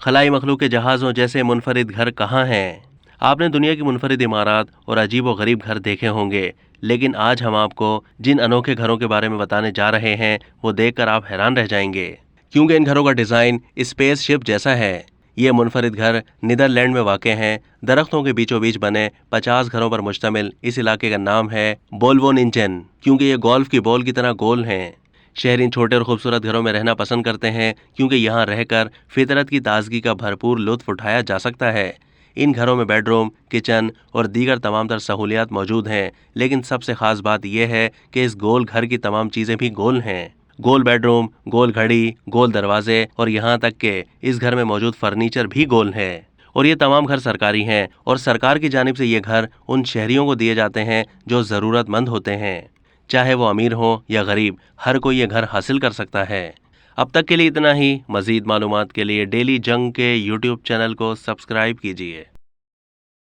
खलाई मखलूक के जहाज़ों जैसे मुनफरिद घर कहाँ हैं? आपने दुनिया की मुनफरिद इमारत और अजीब व गरीब घर देखे होंगे, लेकिन आज हम आपको जिन अनोखे घरों के बारे में बताने जा रहे हैं वो देखकर आप हैरान रह जाएंगे, क्योंकि इन घरों का डिज़ाइन स्पेस शिप जैसा है। ये मुनफरिद घर नीदरलैंड में वाक़ हैं। दरख्तों के बीचों बीच बने 50 घरों पर मुश्तमिल इस इलाके का नाम है बोल्वोनिंजन, क्योंकि ये गोल्फ की बॉल की तरह गोल हैं। शहरी इन छोटे और खूबसूरत घरों में रहना पसंद करते हैं, क्योंकि यहाँ रहकर फितरत की ताजगी का भरपूर लुत्फ उठाया जा सकता है। इन घरों में बेडरूम, किचन और दीगर तमाम तर सहूलियात मौजूद हैं, लेकिन सबसे ख़ास बात यह है कि इस गोल घर की तमाम चीज़ें भी गोल हैं। गोल बेडरूम, गोल घड़ी, गोल दरवाजे और यहाँ तक कि इस घर में मौजूद फर्नीचर भी गोल है। और ये तमाम घर सरकारी हैं और सरकार की जानिब से ये घर उन शहरियों को दिए जाते हैं जो ज़रूरतमंद होते हैं। चाहे वो अमीर हो या गरीब, हर कोई ये घर हासिल कर सकता है। अब तक के लिए इतना ही। मज़ीद मालूमात के लिए डेली जंग के यूट्यूब चैनल को सब्सक्राइब कीजिए।